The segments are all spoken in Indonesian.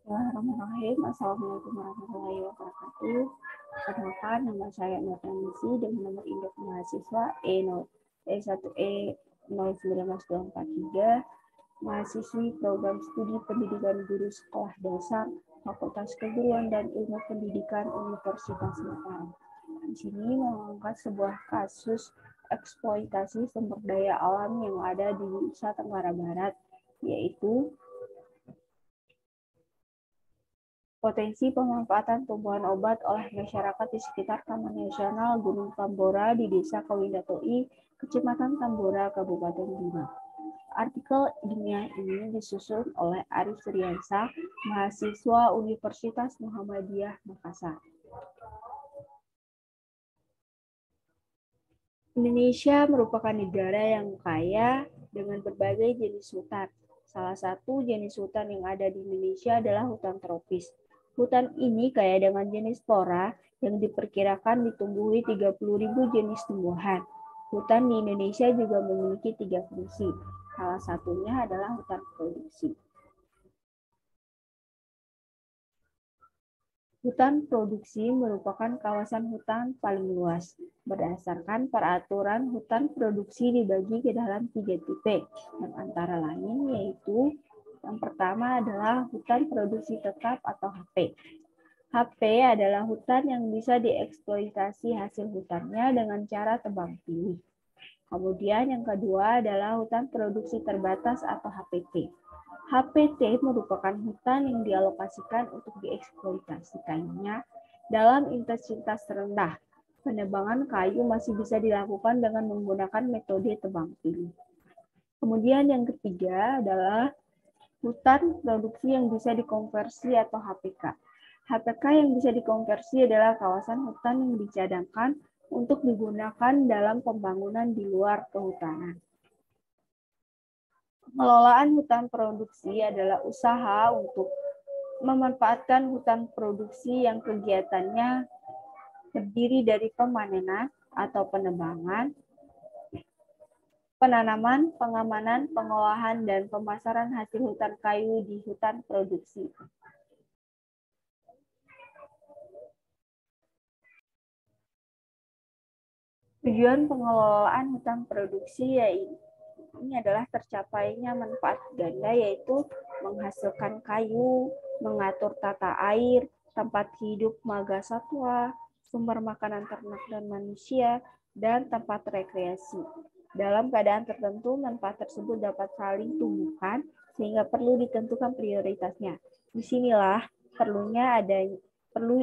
Bismillahirrahmanirrahim. Assalamualaikum warahmatullahi wabarakatuh. Perkenalkan, nama saya Nur Tanisi dengan nomor induk mahasiswa E1E01943, mahasiswi program studi pendidikan guru sekolah dasar Fakultas Keguruan dan Ilmu Pendidikan Universitas Mataram. Di sini mengangkat sebuah kasus eksploitasi sumber daya alam yang ada di Nusa Tenggara Barat, yaitu potensi pemanfaatan tumbuhan obat oleh masyarakat di sekitar Taman Nasional Gunung Tambora di Desa Kawindatoi, Kecamatan Tambora, Kabupaten Bima. Artikel ilmiah ini disusun oleh Arif Sriansa, mahasiswa Universitas Muhammadiyah Makassar. Indonesia merupakan negara yang kaya dengan berbagai jenis hutan. Salah satu jenis hutan yang ada di Indonesia adalah hutan tropis. Hutan ini kaya dengan jenis flora yang diperkirakan ditumbuhi 30.000 jenis tumbuhan. Hutan di Indonesia juga memiliki 3 fungsi. Salah satunya adalah hutan produksi. Hutan produksi merupakan kawasan hutan paling luas. Berdasarkan peraturan, hutan produksi dibagi ke dalam 3 tipe, yang antara lain yaitu yang pertama adalah hutan produksi tetap atau HP. HP adalah hutan yang bisa dieksploitasi hasil hutannya dengan cara tebang pilih. Kemudian yang kedua adalah hutan produksi terbatas atau HPT. HPT merupakan hutan yang dialokasikan untuk dieksploitasikannya dalam intensitas rendah. Penebangan kayu masih bisa dilakukan dengan menggunakan metode tebang pilih. Kemudian yang ketiga adalah hutan produksi yang bisa dikonversi atau HPK. HPK yang bisa dikonversi adalah kawasan hutan yang dicadangkan untuk digunakan dalam pembangunan di luar kehutanan. Pengelolaan hutan produksi adalah usaha untuk memanfaatkan hutan produksi yang kegiatannya terdiri dari pemanenan atau penebangan, penanaman, pengamanan, pengolahan, dan pemasaran hasil hutan kayu di hutan produksi. Tujuan pengelolaan hutan produksi yaitu ini adalah tercapainya manfaat ganda, yaitu menghasilkan kayu, mengatur tata air, tempat hidup marga satwa, sumber makanan ternak dan manusia, dan tempat rekreasi. Dalam keadaan tertentu, manfaat tersebut dapat saling tumbuhkan, sehingga perlu ditentukan prioritasnya. Disinilah perlu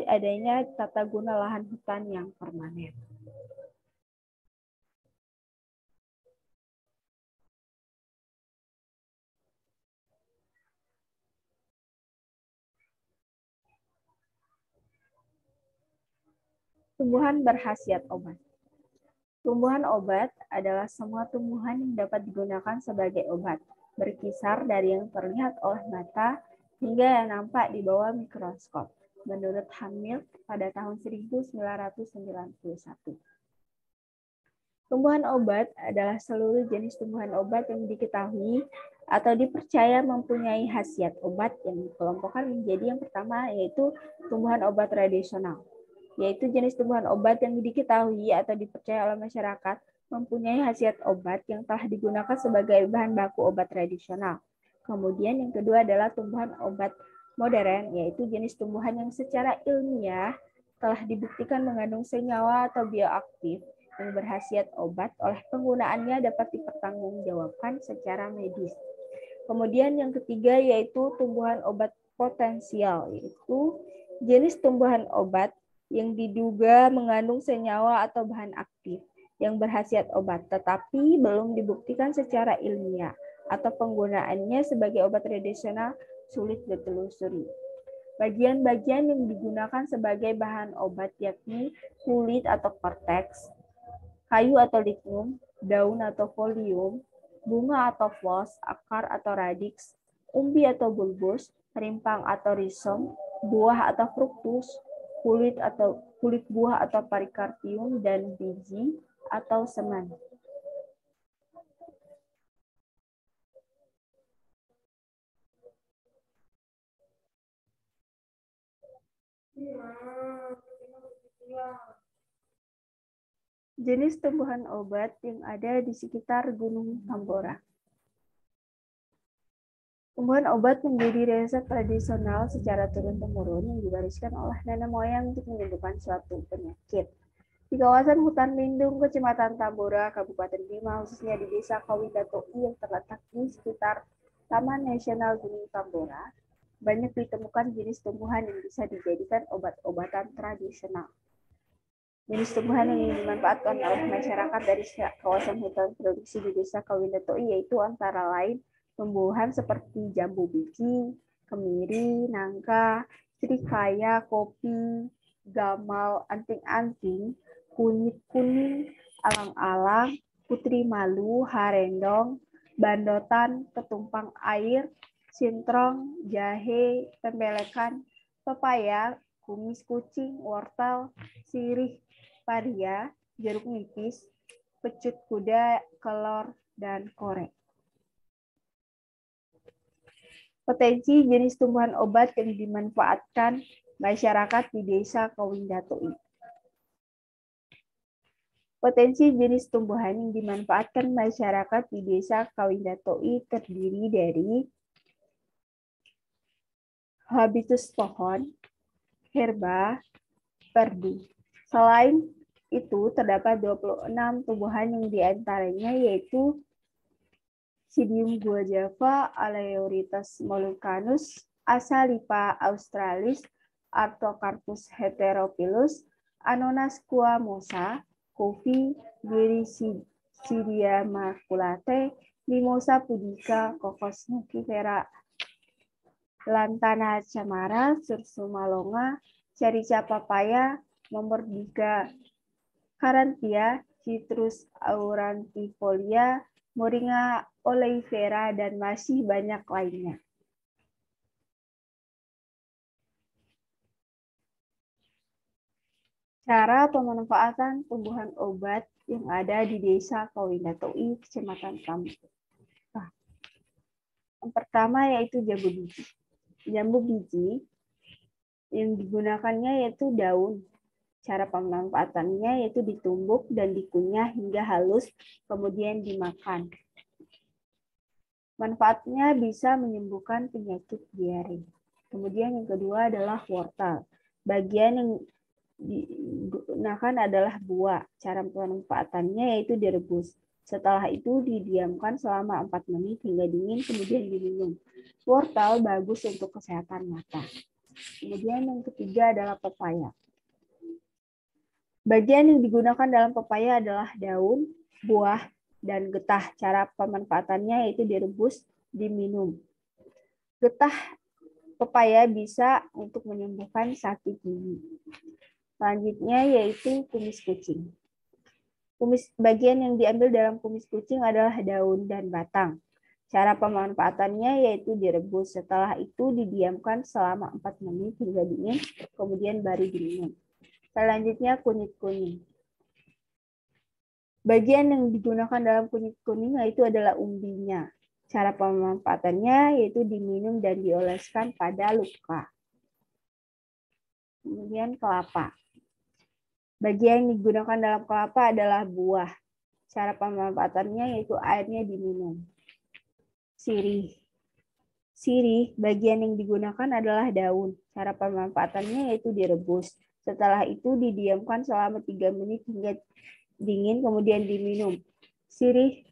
adanya tata guna lahan hutan yang permanen. Tumbuhan berkhasiat obat. Tumbuhan obat adalah semua tumbuhan yang dapat digunakan sebagai obat, berkisar dari yang terlihat oleh mata hingga yang nampak di bawah mikroskop, menurut Hamilton pada tahun 1991. Tumbuhan obat adalah seluruh jenis tumbuhan obat yang diketahui atau dipercaya mempunyai khasiat obat yang dikelompokkan menjadi yang pertama, yaitu tumbuhan obat tradisional, yaitu jenis tumbuhan obat yang diketahui atau dipercaya oleh masyarakat mempunyai khasiat obat yang telah digunakan sebagai bahan baku obat tradisional. Kemudian yang kedua adalah tumbuhan obat modern, yaitu jenis tumbuhan yang secara ilmiah telah dibuktikan mengandung senyawa atau bioaktif yang berkhasiat obat oleh penggunaannya dapat dipertanggungjawabkan secara medis. Kemudian yang ketiga yaitu tumbuhan obat potensial, yaitu jenis tumbuhan obat yang diduga mengandung senyawa atau bahan aktif yang berkhasiat obat, tetapi belum dibuktikan secara ilmiah atau penggunaannya sebagai obat tradisional sulit ditelusuri. Bagian-bagian yang digunakan sebagai bahan obat yakni kulit atau korteks, kayu atau lignum, daun atau folium, bunga atau flos, akar atau radix, umbi atau bulbus, rimpang atau rhizom, buah atau fruktus, kulit buah atau perikarpium, dan biji atau semen. Jenis tumbuhan obat yang ada di sekitar Gunung Tambora. Tumbuhan obat menjadi resep tradisional secara turun-temurun yang diwariskan oleh nenek moyang untuk menyembuhkan suatu penyakit. Di kawasan hutan lindung Kecamatan Tambora, Kabupaten Bima, khususnya di Desa Kawidato'i yang terletak di sekitar Taman Nasional Gunung Tambora, banyak ditemukan jenis tumbuhan yang bisa dijadikan obat-obatan tradisional. Jenis tumbuhan yang dimanfaatkan oleh masyarakat dari kawasan hutan produksi di Desa Kawidato'i yaitu antara lain tumbuhan seperti jambu biji, kemiri, nangka, serikaya, kopi, gamal, anting-anting, kunyit kuning, alang-alang, putri malu, harendong, bandotan, ketumpang air, sintrong, jahe, pembelekan, pepaya, kumis kucing, wortel, sirih, paria, jeruk nipis, pecut kuda, kelor, dan korek. Potensi jenis tumbuhan obat yang dimanfaatkan masyarakat di Desa Kawidato'i. Potensi jenis tumbuhan yang dimanfaatkan masyarakat di Desa Kawidato'i terdiri dari habitus pohon, herba, perdu. Selain itu, terdapat 26 tumbuhan yang diantaranya yaitu Psidium guajava, Aleurites mollucanus, Azalia australis, Artocarpus heterophyllus, Anonas squamosa, Coffee, Glycidia maculate, Mimosa pudica, Cocos nucifera, Lantana camara, Sursuma longa, Carica papaya, Momordica caranthia, Citrus aurantifolia, Moringa oleifera, dan masih banyak lainnya. Cara pemanfaatan tumbuhan obat yang ada di Desa Kawidato'i, Kecamatan Tambora. Yang pertama yaitu jambu biji. Jambu biji yang digunakannya yaitu daun. Cara pemanfaatannya yaitu ditumbuk dan dikunyah hingga halus, kemudian dimakan. Manfaatnya bisa menyembuhkan penyakit diare. Kemudian yang kedua adalah wortel. Bagian yang digunakan adalah buah. Cara pemanfaatannya yaitu direbus. Setelah itu didiamkan selama 4 menit hingga dingin, kemudian diminum. Wortel bagus untuk kesehatan mata. Kemudian yang ketiga adalah pepaya. Bagian yang digunakan dalam pepaya adalah daun, buah, dan getah. Cara pemanfaatannya yaitu direbus, diminum. Getah pepaya bisa untuk menyembuhkan sakit gigi. Selanjutnya yaitu kumis kucing. Bagian yang diambil dalam kumis kucing adalah daun dan batang. Cara pemanfaatannya yaitu direbus. Setelah itu didiamkan selama 4 menit hingga dingin, kemudian baru diminum. Selanjutnya kunyit kuning. Bagian yang digunakan dalam kunyit kuning yaitu adalah umbinya. Cara pemanfaatannya yaitu diminum dan dioleskan pada luka. Kemudian kelapa. Bagian yang digunakan dalam kelapa adalah buah. Cara pemanfaatannya yaitu airnya diminum. Sirih. Sirih, bagian yang digunakan adalah daun. Cara pemanfaatannya yaitu direbus. Setelah itu didiamkan selama 3 menit hingga dingin, kemudian diminum. Sirih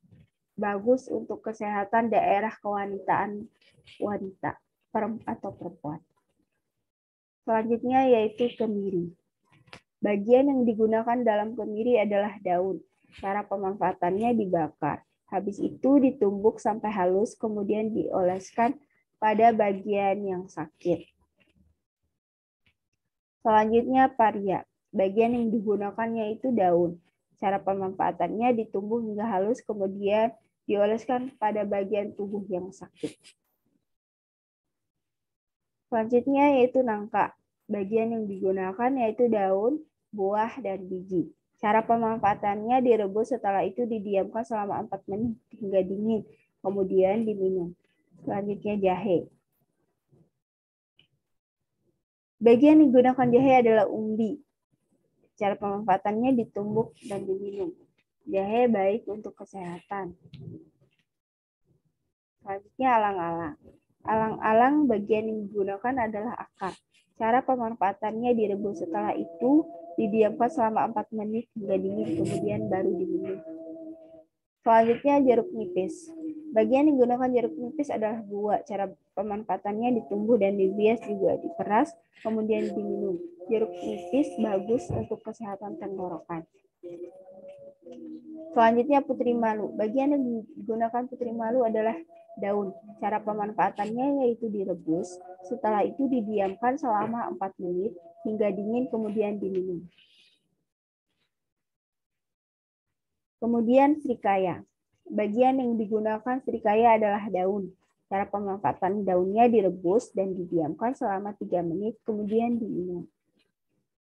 bagus untuk kesehatan daerah kewanitaan wanita atau perempuan. Selanjutnya yaitu kemiri. Bagian yang digunakan dalam kemiri adalah daun. Cara pemanfaatannya dibakar. Habis itu ditumbuk sampai halus, kemudian dioleskan pada bagian yang sakit. Selanjutnya paria. Bagian yang digunakan yaitu daun. Cara pemanfaatannya ditumbuk hingga halus, kemudian dioleskan pada bagian tubuh yang sakit. Selanjutnya yaitu nangka. Bagian yang digunakan yaitu daun, buah, dan biji. Cara pemanfaatannya direbus, setelah itu didiamkan selama 4 menit hingga dingin, kemudian diminum. Selanjutnya jahe. Bagian yang digunakan jahe adalah umbi. Cara pemanfaatannya ditumbuk dan diminum. Jahe baik untuk kesehatan. Selanjutnya alang-alang. Alang-alang bagian yang digunakan adalah akar. Cara pemanfaatannya direbus, setelah itu didiamkan selama 4 menit hingga dingin, kemudian baru diminum. Selanjutnya jeruk nipis. Bagian yang digunakan jeruk nipis adalah buah. Cara pemanfaatannya ditumbuh dan dibias, juga diperas, kemudian diminum. Jeruk nipis bagus untuk kesehatan tenggorokan. Selanjutnya putri malu. Bagian yang digunakan putri malu adalah daun. Cara pemanfaatannya yaitu direbus, setelah itu didiamkan selama 4 menit hingga dingin, kemudian diminum. Kemudian srikaya. Bagian yang digunakan srikaya adalah daun. Cara pemanfaatan daunnya direbus dan didiamkan selama 3 menit, kemudian diminum.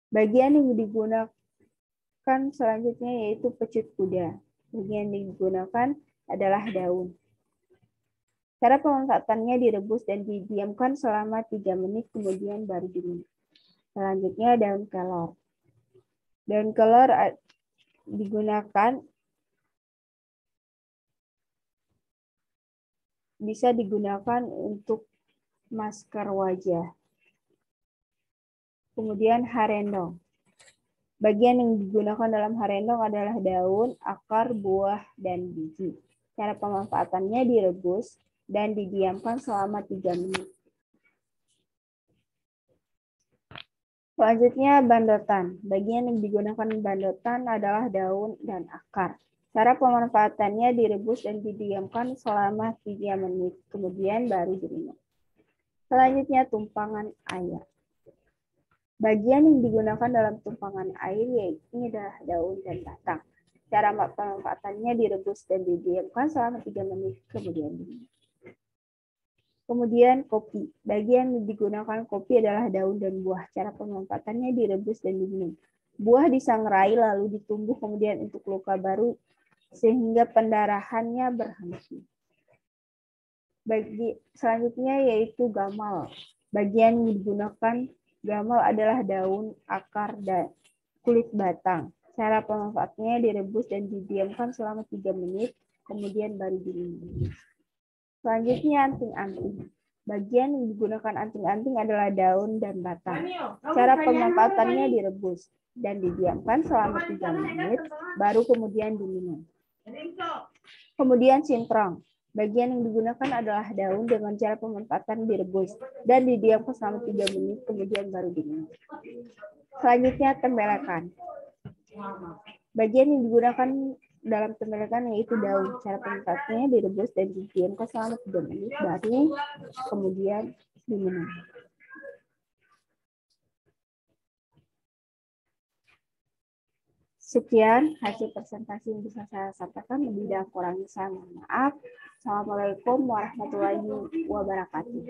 Bagian yang digunakan selanjutnya yaitu pecut kuda. Bagian yang digunakan adalah daun. Cara pemanfaatannya direbus dan didiamkan selama 3 menit, kemudian baru diminum. Selanjutnya daun kelor. Daun kelor bisa digunakan untuk masker wajah. Kemudian harendong. Bagian yang digunakan dalam harendong adalah daun, akar, buah, dan biji. Cara pemanfaatannya direbus dan didiamkan selama 3 menit. Selanjutnya bandotan. Bagian yang digunakan bandotan adalah daun dan akar. Cara pemanfaatannya direbus dan didiamkan selama 3 menit, kemudian baru diminum. Selanjutnya tumpangan air. Bagian yang digunakan dalam tumpangan air yaitu adalah daun dan batang. Cara pemanfaatannya direbus dan didiamkan selama 3 menit, kemudian diminum. Kemudian kopi. Bagian yang digunakan kopi adalah daun dan buah. Cara pemanfaatannya direbus dan diminum. Buah disangrai lalu ditumbuk kemudian untuk luka baru sehingga pendarahannya berhenti. Selanjutnya yaitu gamal. Bagian yang digunakan gamal adalah daun, akar, dan kulit batang. Cara pemanfaatannya direbus dan didiamkan selama 3 menit, kemudian baru diminum. Selanjutnya anting-anting. Bagian yang digunakan anting-anting adalah daun dan batang. Cara pemanfaatannya direbus dan didiamkan selama 3 menit, baru kemudian diminum. Kemudian sintrong. Bagian yang digunakan adalah daun, dengan cara pemanfaatan direbus dan didiamkan selama 3 menit, kemudian baru diminum. Selanjutnya tembelekan. Bagian yang digunakan dalam tembelekan yaitu daun. Cara pemanfaatannya direbus dan didiamkan selama 3 menit, baru kemudian diminum. Sekian hasil presentasi yang bisa saya sampaikan. Lebih dan kurangnya saya mohon maaf. Assalamualaikum warahmatullahi wabarakatuh.